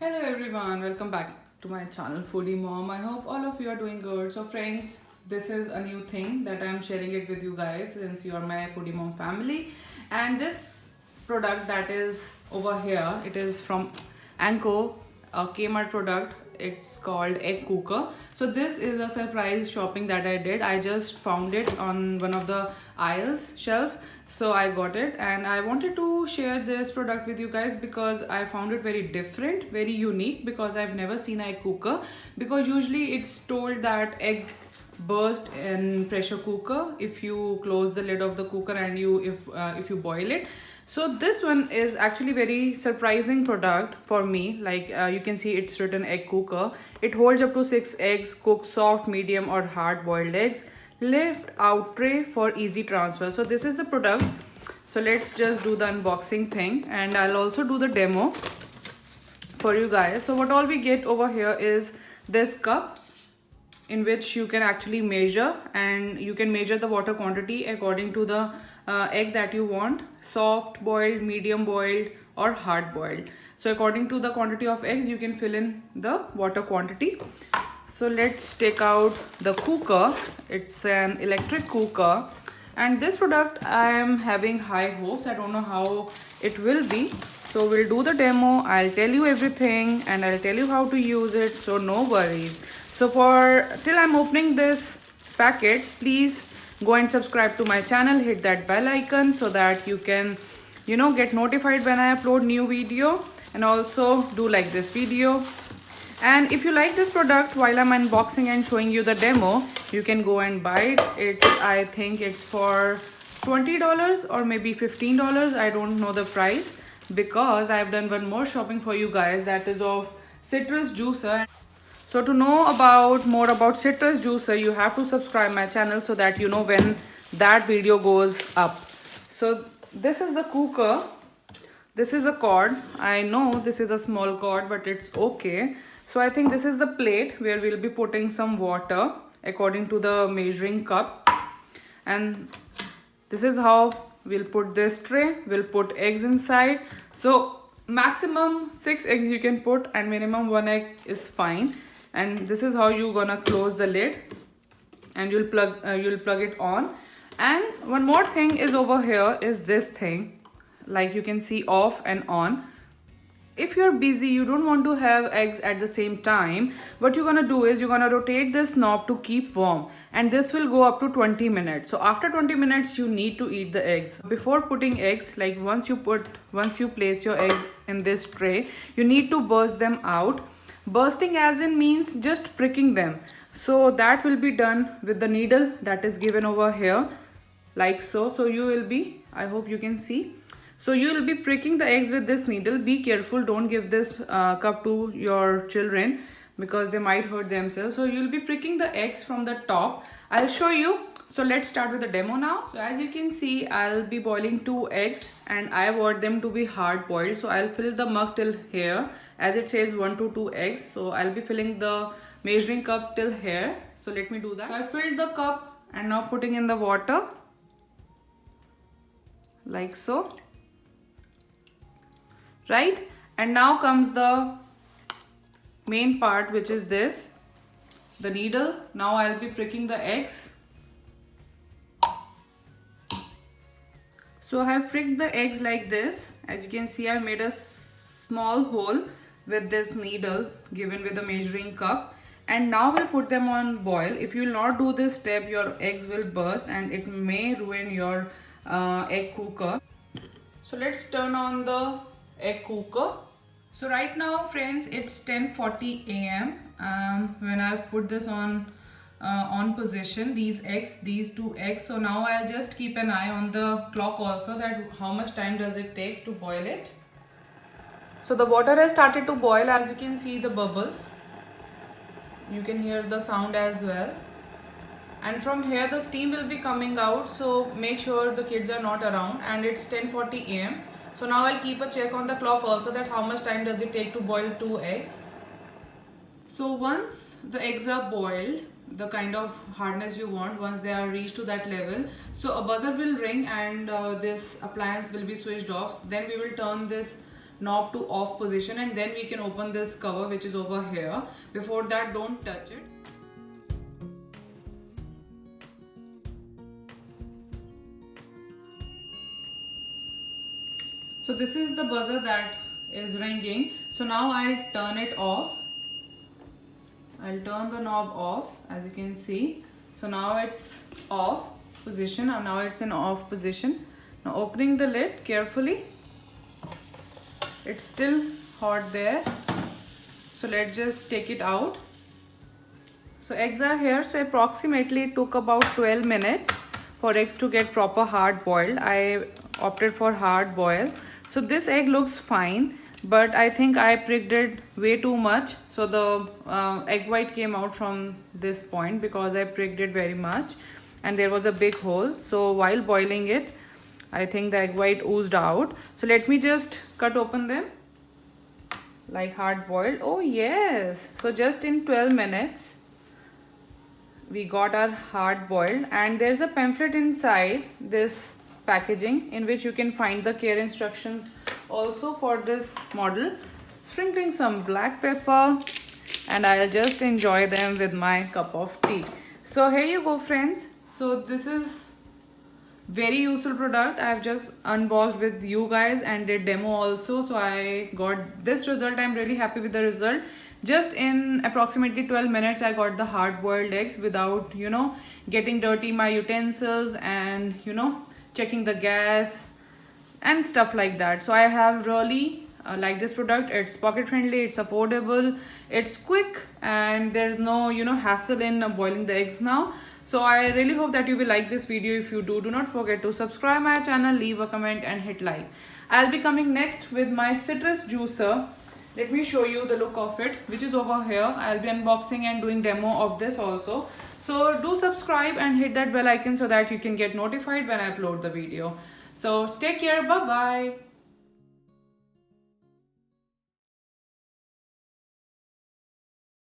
Hello everyone, welcome back to my channel Foodie Mom. I hope all of you are doing good. So friends, this is a new thing that I'm sharing it with you guys since you are my Foodie Mom family. And this product that is over here, it is from Anko, a Kmart product. It's called egg cooker. So this is a surprise shopping that I did. I just found it on one of the aisles shelf, so I got it and I wanted to share this product with you guys because I found it very different, very unique, because I've never seen an egg cooker. Because usually it's told that egg burst in pressure cooker if you close the lid of the cooker and if you boil it. So this one is actually very surprising product for me. Like you can see it's written egg cooker. It holds up to 6 eggs, cook soft, medium or hard boiled eggs. Lift out tray for easy transfer. So this is the product. So let's just do the unboxing thing and I'll also do the demo for you guys. So what all we get over here is this cup in which you can actually measure, and you can measure the water quantity according to the egg that you want, soft boiled, medium boiled or hard boiled. So according to the quantity of eggs you can fill in the water quantity. So let's take out the cooker. It's an electric cooker and this product I am having high hopes. I don't know how it will be. So we'll do the demo. I'll tell you everything and I'll tell you how to use it, so no worries. So till I'm opening this packet, please go and subscribe to my channel, hit that bell icon so that you can get notified when I upload new video, and also do like this video. And if you like this product, while I'm unboxing and showing you the demo, you can go and buy it. I think it's for $20 or maybe $15. I don't know the price because I've done one more shopping for you guys, that is of citrus juicer. So to know more about citrus juicer, you have to subscribe my channel so that you know when that video goes up. So this is the cooker. This is the cord. I know this is a small cord, but it's okay. So I think this is the plate where we'll be putting some water according to the measuring cup. And this is how we'll put this tray. We'll put eggs inside. So maximum 6 eggs you can put and minimum 1 egg is fine. And this is how you're gonna close the lid and you'll plug it on. And one more thing is over here is this thing, like you can see off and on. If you're busy, you don't want to have eggs at the same time, what you're gonna do is you're gonna rotate this knob to keep warm, and this will go up to 20 minutes. So after 20 minutes you need to eat the eggs. Before putting eggs, like once you place your eggs in this tray, you need to burst them out. Bursting as in means just pricking them. So that will be done with the needle that is given over here, like so. So you will be, I hope you can see. So you will be pricking the eggs with this needle. Be careful, don't give this cup to your children because they might hurt themselves. So you'll be pricking the eggs from the top. I'll show you. So let's start with the demo now. So as you can see, I'll be boiling 2 eggs and I want them to be hard boiled. So I'll fill the mug till here, as it says 1 to 2 eggs. So I'll be filling the measuring cup till here. So let me do that. So I filled the cup and now putting in the water, like so. Right? And now comes the main part, which is this, the needle. Now I'll be pricking the eggs. So I have pricked the eggs like this. As you can see, I've made a small hole with this needle given with the measuring cup. And now we'll put them on boil. If you will not do this step, your eggs will burst and it may ruin your egg cooker. So let's turn on the egg cooker. So right now friends, it's 10:40 a.m. When I've put this on position, these 2 eggs. So now I'll just keep an eye on the clock also, that how much time does it take to boil it. So the water has started to boil. As you can see the bubbles, you can hear the sound as well, and from here the steam will be coming out. So make sure the kids are not around, and it's 10:40 a.m. So now I'll keep a check on the clock also, that how much time does it take to boil 2 eggs. So once the eggs are boiled, the kind of hardness you want, once they are reached to that level, so a buzzer will ring and this appliance will be switched off. Then we will turn this knob to off position, and then we can open this cover which is over here. Before that, don't touch it. So this is the buzzer that is ringing. So now I'll turn it off. I'll turn the knob off, as you can see. So now it's off position, and now it's in off position. Now opening the lid carefully. It's still hot there. So let's just take it out. So eggs are here. So approximately it took about 12 minutes for eggs to get proper hard boiled. I opted for hard boil. So this egg looks fine, but I think I pricked it way too much. So the egg white came out from this point because I pricked it very much, and there was a big hole. So while boiling it, I think the egg white oozed out. So let me just cut open them like hard boiled. Oh yes, so just in 12 minutes we got our hard boiled, and there's a pamphlet inside this packaging in which you can find the care instructions also for this model. Sprinkling some black pepper, and I'll just enjoy them with my cup of tea. So here you go, friends. So this is very useful product. I've just unboxed with you guys and did demo also. So I got this result. I'm really happy with the result. Just in approximately 12 minutes I got the hard boiled eggs without, you know, getting dirty my utensils and, you know, checking the gas and stuff like that. So I have really like this product. It's pocket friendly, it's affordable, it's quick, and there's no, you know, hassle in boiling the eggs now. So I really hope that you will like this video. If you do not forget to subscribe my channel, leave a comment and hit like. I'll be coming next with my citrus juicer. Let me show you the look of it, which is over here. I'll be unboxing and doing demo of this also. So do subscribe and hit that bell icon so that you can get notified when I upload the video. So take care, bye bye.